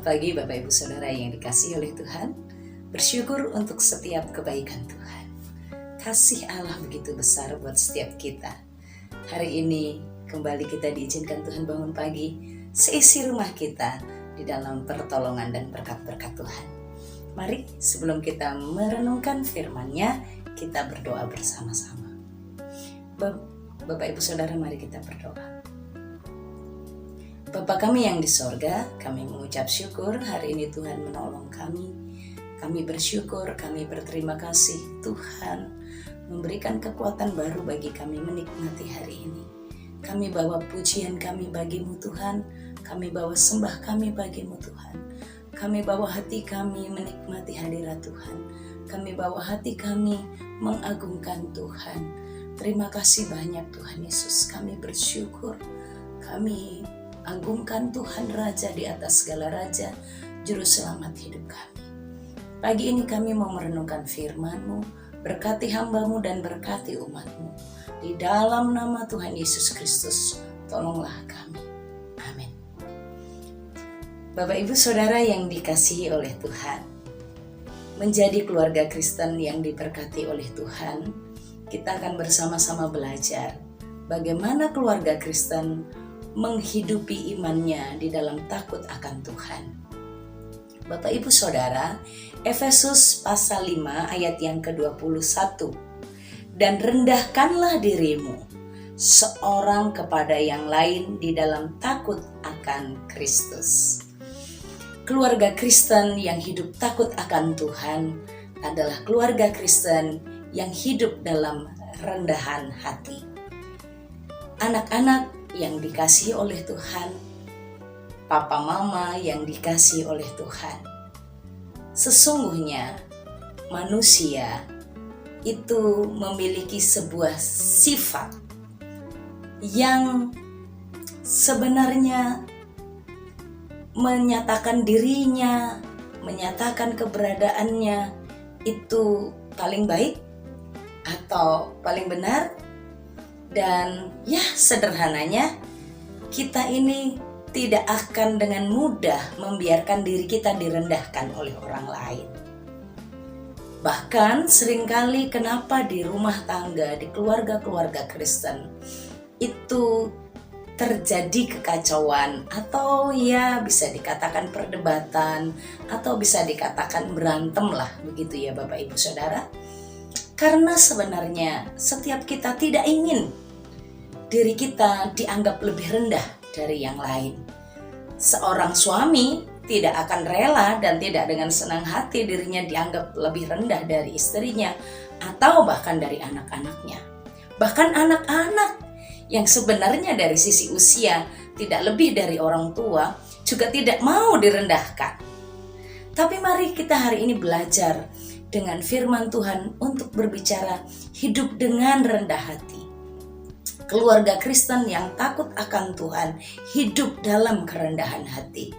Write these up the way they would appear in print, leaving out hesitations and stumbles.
Selamat pagi Bapak Ibu Saudara yang dikasihi oleh Tuhan. Bersyukur untuk setiap kebaikan Tuhan. Kasih Allah begitu besar buat setiap kita. Hari ini kembali kita diizinkan Tuhan bangun pagi, seisi rumah kita di dalam pertolongan dan berkat-berkat Tuhan. Mari sebelum kita merenungkan firman-Nya, kita berdoa bersama-sama. Bapak Ibu Saudara, mari kita berdoa. Bapa kami yang di sorga, kami mengucap syukur hari ini Tuhan menolong kami. Kami bersyukur, kami berterima kasih Tuhan memberikan kekuatan baru bagi kami menikmati hari ini. Kami bawa pujian kami bagimu Tuhan, kami bawa sembah kami bagimu Tuhan. Kami bawa hati kami menikmati hadirat Tuhan. Kami bawa hati kami mengagungkan Tuhan. Terima kasih banyak Tuhan Yesus, kami bersyukur. Kami agungkan Tuhan Raja di atas segala Raja, Juru Selamat hidup kami. Pagi ini kami mau merenungkan firman-Mu, berkati hamba-Mu dan berkati umat-Mu. Di dalam nama Tuhan Yesus Kristus, tolonglah kami. Amin. Bapak Ibu Saudara yang dikasihi oleh Tuhan, menjadi keluarga Kristen yang diberkati oleh Tuhan, kita akan bersama-sama belajar bagaimana keluarga Kristen menghidupi imannya di dalam takut akan Tuhan. Bapak Ibu Saudara, Efesus pasal 5 ayat yang ke-21. Dan rendahkanlah dirimu seorang kepada yang lain di dalam takut akan Kristus. Keluarga Kristen yang hidup takut akan Tuhan adalah keluarga Kristen yang hidup dalam rendahan hati. Anak-anak yang dikasihi oleh Tuhan, papa mama yang dikasihi oleh Tuhan. Sesungguhnya manusia itu memiliki sebuah sifat yang sebenarnya menyatakan dirinya, menyatakan keberadaannya itu paling baik atau paling benar. Dan ya sederhananya, kita ini tidak akan dengan mudah membiarkan diri kita direndahkan oleh orang lain. Bahkan seringkali kenapa di rumah tangga, di keluarga-keluarga Kristen itu terjadi kekacauan atau ya bisa dikatakan perdebatan atau bisa dikatakan berantem lah begitu ya Bapak Ibu Saudara. Karena sebenarnya setiap kita tidak ingin diri kita dianggap lebih rendah dari yang lain. Seorang suami tidak akan rela dan tidak dengan senang hati dirinya dianggap lebih rendah dari istrinya atau bahkan dari anak-anaknya. Bahkan anak-anak yang sebenarnya dari sisi usia tidak lebih dari orang tua juga tidak mau direndahkan. Tapi mari kita hari ini belajar dengan firman Tuhan untuk berbicara hidup dengan rendah hati. Keluarga Kristen yang takut akan Tuhan hidup dalam kerendahan hati.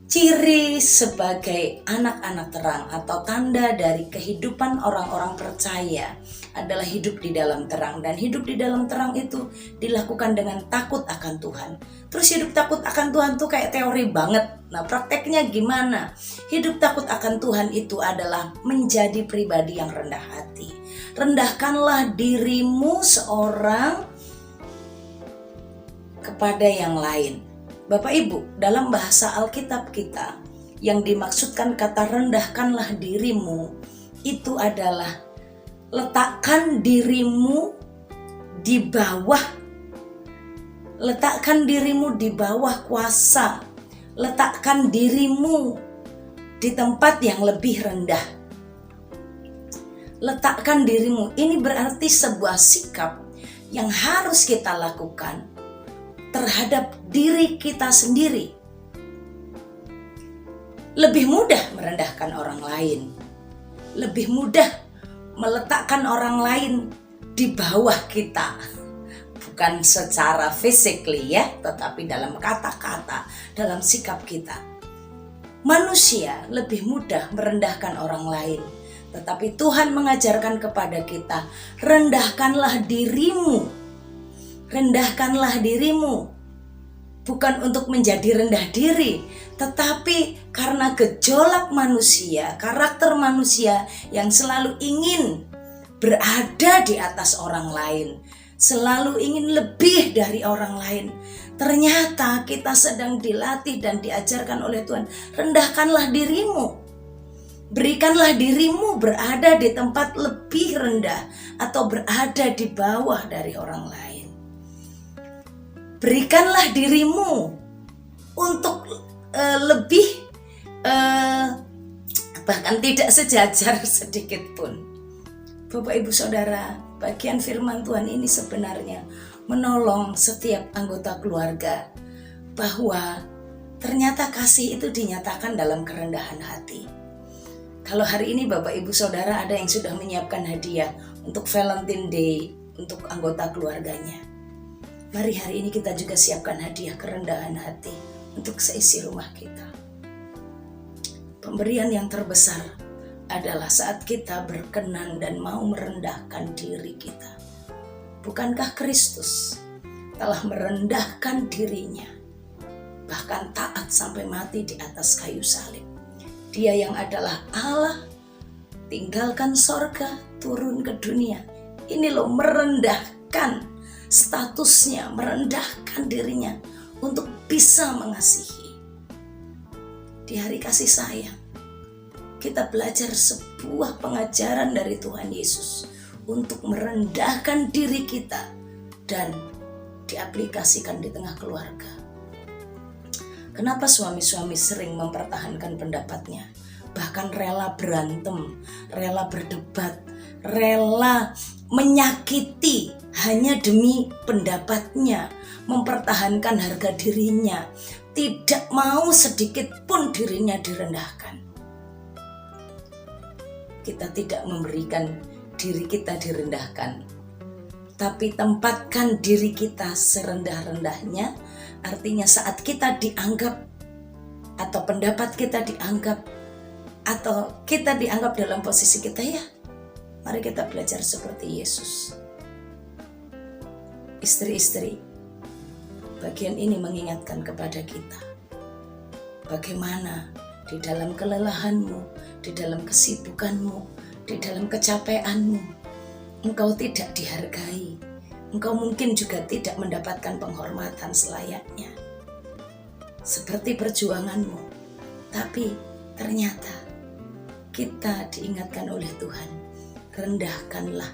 Ciri sebagai anak-anak terang atau tanda dari kehidupan orang-orang percaya adalah hidup di dalam terang. Dan hidup di dalam terang itu dilakukan dengan takut akan Tuhan. Terus hidup takut akan Tuhan tuh kayak teori banget. Nah prakteknya gimana? Hidup takut akan Tuhan itu adalah menjadi pribadi yang rendah hati. Rendahkanlah dirimu seorang kepada yang lain. Bapak Ibu, dalam bahasa Alkitab kita yang dimaksudkan kata rendahkanlah dirimu itu adalah letakkan dirimu di bawah. Letakkan dirimu di bawah kuasa. Letakkan dirimu di tempat yang lebih rendah. Letakkan dirimu, ini berarti sebuah sikap yang harus kita lakukan terhadap diri kita sendiri. Lebih mudah merendahkan orang lain, lebih mudah meletakkan orang lain di bawah kita. Bukan secara physically ya, tetapi dalam kata-kata, dalam sikap kita. Manusia lebih mudah merendahkan orang lain. Tetapi Tuhan mengajarkan kepada kita, rendahkanlah dirimu. Rendahkanlah dirimu. bukan untuk menjadi rendah diri, tetapi karena gejolak manusia, karakter manusia yang selalu ingin berada di atas orang lain, selalu ingin lebih dari orang lain. Ternyata kita sedang dilatih dan diajarkan oleh Tuhan, rendahkanlah dirimu. Berikanlah dirimu berada di tempat lebih rendah atau berada di bawah dari orang lain. Berikanlah dirimu untuk lebih bahkan tidak sejajar sedikit pun. Bapak Ibu Saudara, bagian firman Tuhan ini sebenarnya menolong setiap anggota keluarga bahwa ternyata kasih itu dinyatakan dalam kerendahan hati. Kalau hari ini Bapak Ibu Saudara ada yang sudah menyiapkan hadiah untuk Valentine Day untuk anggota keluarganya, mari hari ini kita juga siapkan hadiah kerendahan hati untuk seisi rumah kita. Pemberian yang terbesar adalah saat kita berkenan dan mau merendahkan diri kita. Bukankah Kristus telah merendahkan dirinya, bahkan taat sampai mati di atas kayu salib? Dia yang adalah Allah, tinggalkan sorga, turun ke dunia. Ini loh, merendahkan statusnya, merendahkan dirinya untuk bisa mengasihi. Di hari kasih sayang, kita belajar sebuah pengajaran dari Tuhan Yesus untuk merendahkan diri kita dan diaplikasikan di tengah keluarga. Kenapa suami-suami sering mempertahankan pendapatnya, bahkan rela berantem, rela berdebat, rela menyakiti hanya demi pendapatnya, mempertahankan harga dirinya, tidak mau sedikit pun dirinya direndahkan. Kita tidak memberikan diri kita direndahkan, tapi tempatkan diri kita serendah-rendahnya. Artinya saat kita dianggap atau pendapat kita dianggap atau kita dianggap dalam posisi kita, ya mari kita belajar seperti Yesus. Istri-istri, bagian ini mengingatkan kepada kita bagaimana di dalam kelelahanmu, di dalam kesibukanmu, di dalam kecapeanmu, engkau tidak dihargai. Engkau mungkin juga tidak mendapatkan penghormatan selayaknya seperti perjuanganmu. Tapi ternyata kita diingatkan oleh Tuhan, rendahkanlah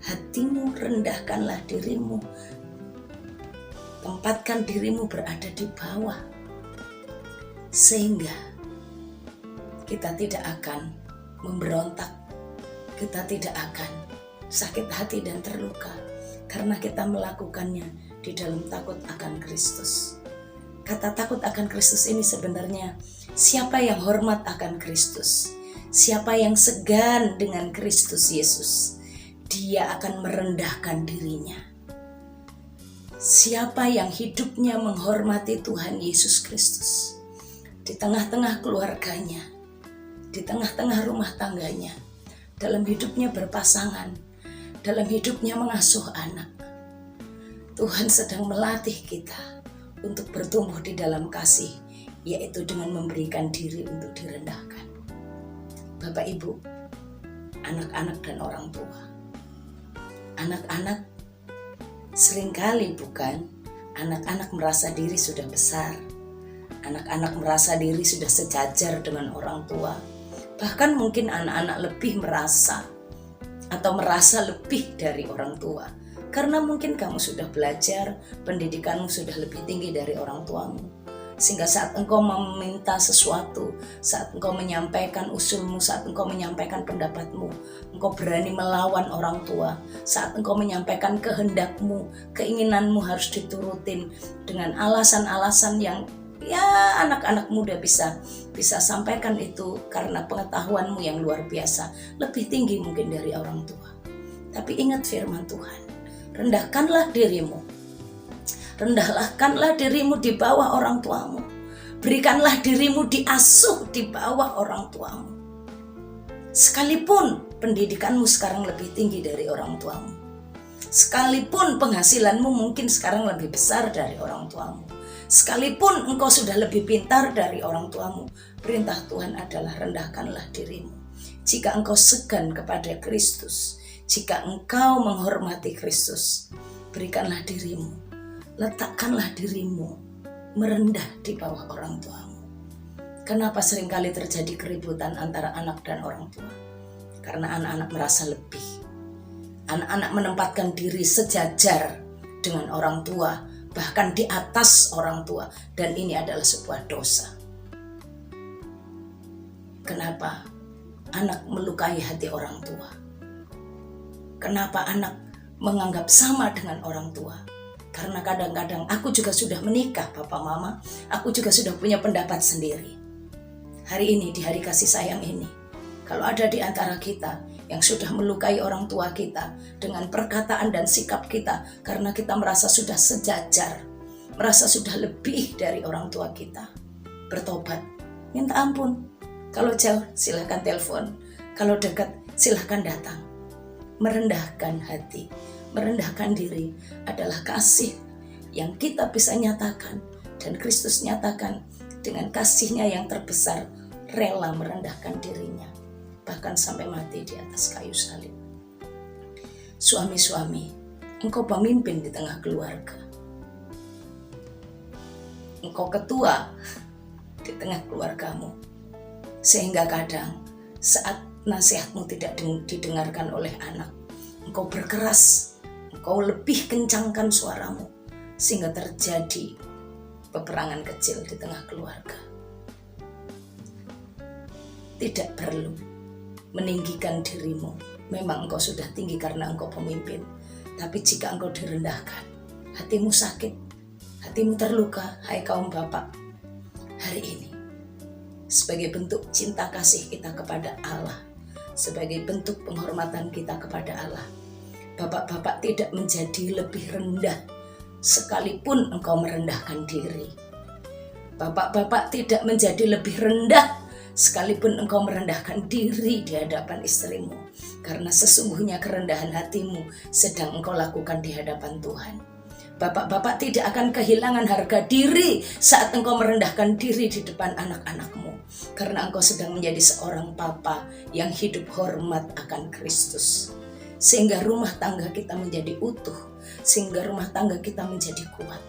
hatimu, rendahkanlah dirimu, tempatkan dirimu berada di bawah, sehingga kita tidak akan memberontak, kita tidak akan sakit hati dan terluka, karena kita melakukannya di dalam takut akan Kristus. Kata takut akan Kristus ini sebenarnya siapa yang hormat akan Kristus, siapa yang segan dengan Kristus Yesus, dia akan merendahkan dirinya. Siapa yang hidupnya menghormati Tuhan Yesus Kristus, di tengah-tengah keluarganya, di tengah-tengah rumah tangganya, dalam hidupnya berpasangan, dalam hidupnya mengasuh anak, Tuhan sedang melatih kita untuk bertumbuh di dalam kasih, yaitu dengan memberikan diri untuk direndahkan. Bapak, Ibu, anak-anak dan orang tua. Anak-anak seringkali bukan, anak-anak merasa diri sudah besar. Anak-anak merasa diri sudah sejajar dengan orang tua. Bahkan mungkin anak-anak lebih merasa atau merasa lebih dari orang tua, karena mungkin kamu sudah belajar, pendidikanmu sudah lebih tinggi dari orang tuamu, sehingga saat engkau meminta sesuatu, saat engkau menyampaikan usulmu, saat engkau menyampaikan pendapatmu, engkau berani melawan orang tua. Saat engkau menyampaikan kehendakmu, keinginanmu harus diturutin dengan alasan-alasan yang ya anak-anak muda bisa sampaikan itu karena pengetahuanmu yang luar biasa, lebih tinggi mungkin dari orang tua. Tapi ingat firman Tuhan, rendahkanlah dirimu, rendahkanlah dirimu di bawah orang tuamu, berikanlah dirimu diasuh di bawah orang tuamu. Sekalipun pendidikanmu sekarang lebih tinggi dari orang tuamu, sekalipun penghasilanmu mungkin sekarang lebih besar dari orang tuamu, Sekalipun engkau sudah lebih pintar dari orang tuamu, perintah Tuhan adalah rendahkanlah dirimu. Jika engkau segan kepada Kristus, jika engkau menghormati Kristus, berikanlah dirimu, letakkanlah dirimu merendah di bawah orang tuamu. Kenapa seringkali terjadi keributan antara anak dan orang tua? Karena anak-anak merasa lebih. Anak-anak menempatkan diri sejajar dengan orang tua, bahkan di atas orang tua, dan ini adalah sebuah dosa. Kenapa anak melukai hati orang tua? Kenapa anak menganggap sama dengan orang tua? Karena kadang-kadang aku juga sudah menikah, Papa Mama, aku juga sudah punya pendapat sendiri. Hari ini, di hari kasih sayang ini, kalau ada di antara kita yang sudah melukai orang tua kita dengan perkataan dan sikap kita karena kita merasa sudah sejajar, merasa sudah lebih dari orang tua kita, bertobat, minta ampun. Kalau jauh silahkan telepon, kalau dekat silahkan datang. Merendahkan hati, merendahkan diri adalah kasih yang kita bisa nyatakan, dan Kristus nyatakan dengan kasihnya yang terbesar, rela merendahkan dirinya, bahkan sampai mati di atas kayu salib. Suami-suami, engkau pemimpin di tengah keluarga. Engkau ketua di tengah keluargamu. Sehingga kadang saat nasihatmu tidak didengarkan oleh anak, engkau berkeras, engkau lebih kencangkan suaramu, sehingga terjadi peperangan kecil di tengah keluarga. Tidak perlu meninggikan dirimu. Memang engkau sudah tinggi karena engkau pemimpin. Tapi jika engkau direndahkan, hatimu sakit, hatimu terluka, hai kaum bapak. Hari ini, sebagai bentuk cinta kasih kita kepada Allah, sebagai bentuk penghormatan kita kepada Allah, bapak-bapak tidak menjadi lebih rendah sekalipun engkau merendahkan diri. Bapak-bapak tidak menjadi lebih rendah sekalipun engkau merendahkan diri di hadapan istrimu, karena sesungguhnya kerendahan hatimu sedang engkau lakukan di hadapan Tuhan. Bapak-bapak tidak akan kehilangan harga diri saat engkau merendahkan diri di depan anak-anakmu, karena engkau sedang menjadi seorang papa yang hidup hormat akan Kristus, sehingga rumah tangga kita menjadi utuh, sehingga rumah tangga kita menjadi kuat.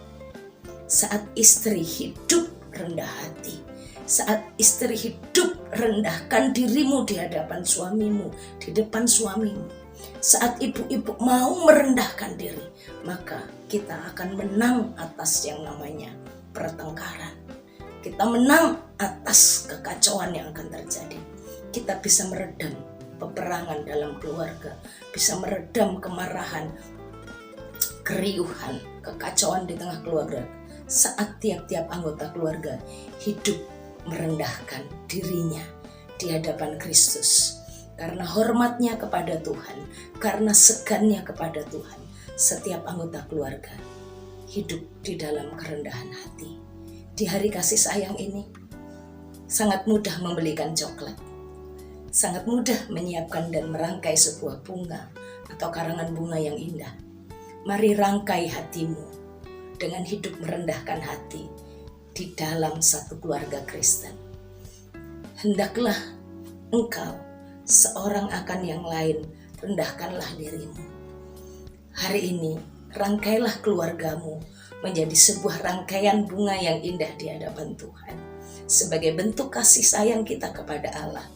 Saat istri hidup rendah hati, saat istri hidup rendahkan dirimu di hadapan suamimu, di depan suamimu, saat ibu-ibu mau merendahkan diri, maka kita akan menang atas yang namanya pertengkaran. Kita menang atas kekacauan yang akan terjadi. Kita bisa meredam peperangan dalam keluarga, bisa meredam kemarahan, keriuhan, kekacauan di tengah keluarga, saat tiap-tiap anggota keluarga hidup merendahkan dirinya di hadapan Kristus. Karena hormatnya kepada Tuhan, karena segannya kepada Tuhan, setiap anggota keluarga hidup di dalam kerendahan hati. Di hari kasih sayang ini, sangat mudah membelikan coklat, sangat mudah menyiapkan dan merangkai sebuah bunga atau karangan bunga yang indah. Mari rangkai hatimu dengan hidup merendahkan hati di dalam satu keluarga Kristen. Hendaklah engkau seorang akan yang lain, rendahkanlah dirimu. Hari ini rangkailah keluargamu menjadi sebuah rangkaian bunga yang indah di hadapan Tuhan. Sebagai bentuk kasih sayang kita kepada Allah,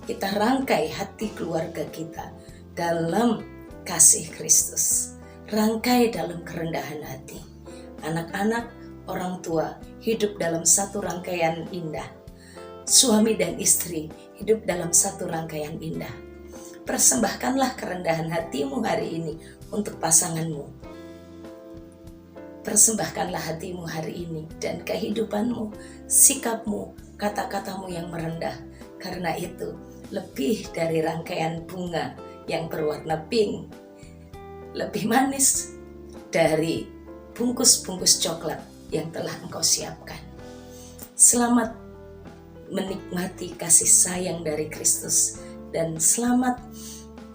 kita rangkai hati keluarga kita dalam kasih Kristus. Rangkai dalam kerendahan hati. Anak-anak, orang tua hidup dalam satu rangkaian indah. Suami dan istri hidup dalam satu rangkaian indah. Persembahkanlah kerendahan hatimu hari ini untuk pasanganmu. Persembahkanlah hatimu hari ini dan kehidupanmu, sikapmu, kata-katamu yang merendah. Karena itu lebih dari rangkaian bunga yang berwarna pink, lebih manis dari bungkus-bungkus coklat yang telah engkau siapkan. Selamat menikmati kasih sayang dari Kristus dan selamat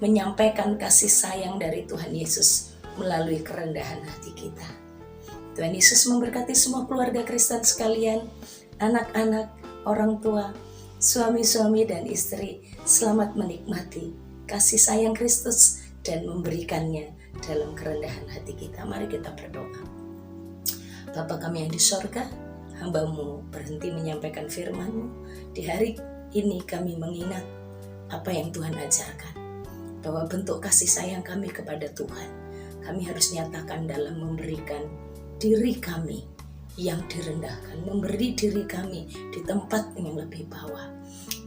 menyampaikan kasih sayang dari Tuhan Yesus melalui kerendahan hati kita. Tuhan Yesus memberkati semua keluarga Kristen sekalian, anak-anak, orang tua, suami-suami dan istri. Selamat menikmati kasih sayang Kristus dan memberikannya dalam kerendahan hati kita. Mari kita berdoa. Bapa kami yang di sorga, hamba-Mu berhenti menyampaikan firman-Mu. Di hari ini kami mengingat apa yang Tuhan ajarkan, bahwa bentuk kasih sayang kami kepada Tuhan, kami harus nyatakan dalam memberikan diri kami yang direndahkan, memberi diri kami di tempat yang lebih bawah.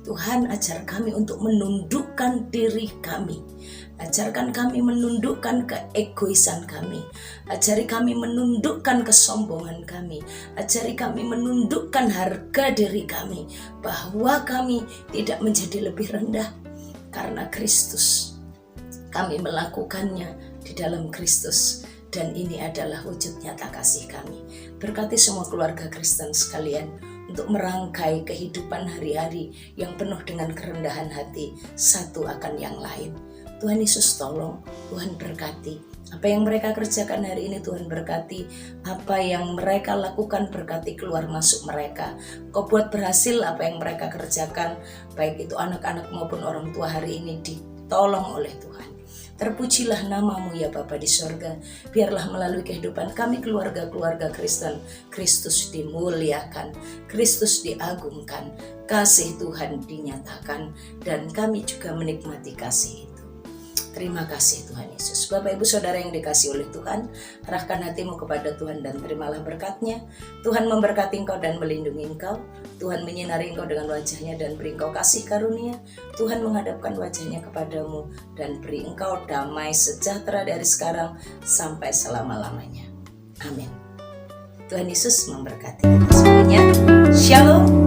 Tuhan, ajar kami untuk menundukkan diri kami. Ajarkan kami menundukkan keegoisan kami. Ajari kami menundukkan kesombongan kami. Ajari kami menundukkan harga diri kami, bahwa kami tidak menjadi lebih rendah karena Kristus. Kami melakukannya di dalam Kristus, dan ini adalah wujud nyata kasih kami. Berkati semua keluarga Kristen sekalian untuk merangkai kehidupan hari-hari yang penuh dengan kerendahan hati satu akan yang lain. Tuhan Yesus tolong, Tuhan berkati. Apa yang mereka kerjakan hari ini Tuhan berkati. Apa yang mereka lakukan berkati keluar masuk mereka. Kau buat berhasil apa yang mereka kerjakan, baik itu anak-anak maupun orang tua hari ini ditolong oleh Tuhan. Terpujilah nama-Mu ya Bapa di sorga. Biarlah melalui kehidupan kami keluarga-keluarga Kristen, Kristus dimuliakan, Kristus diagungkan, kasih Tuhan dinyatakan, dan kami juga menikmati kasih itu. Terima kasih Tuhan Yesus. Bapak Ibu Saudara yang dikasihi oleh Tuhan, arahkan hatimu kepada Tuhan dan terimalah berkat-Nya. Tuhan memberkati engkau dan melindungi engkau. Tuhan menyinari engkau dengan wajah-Nya dan beri engkau kasih karunia. Tuhan menghadapkan wajah-Nya kepadamu dan beri engkau damai sejahtera dari sekarang sampai selama-lamanya. Amin. Tuhan Yesus memberkati kita semuanya. Shalom.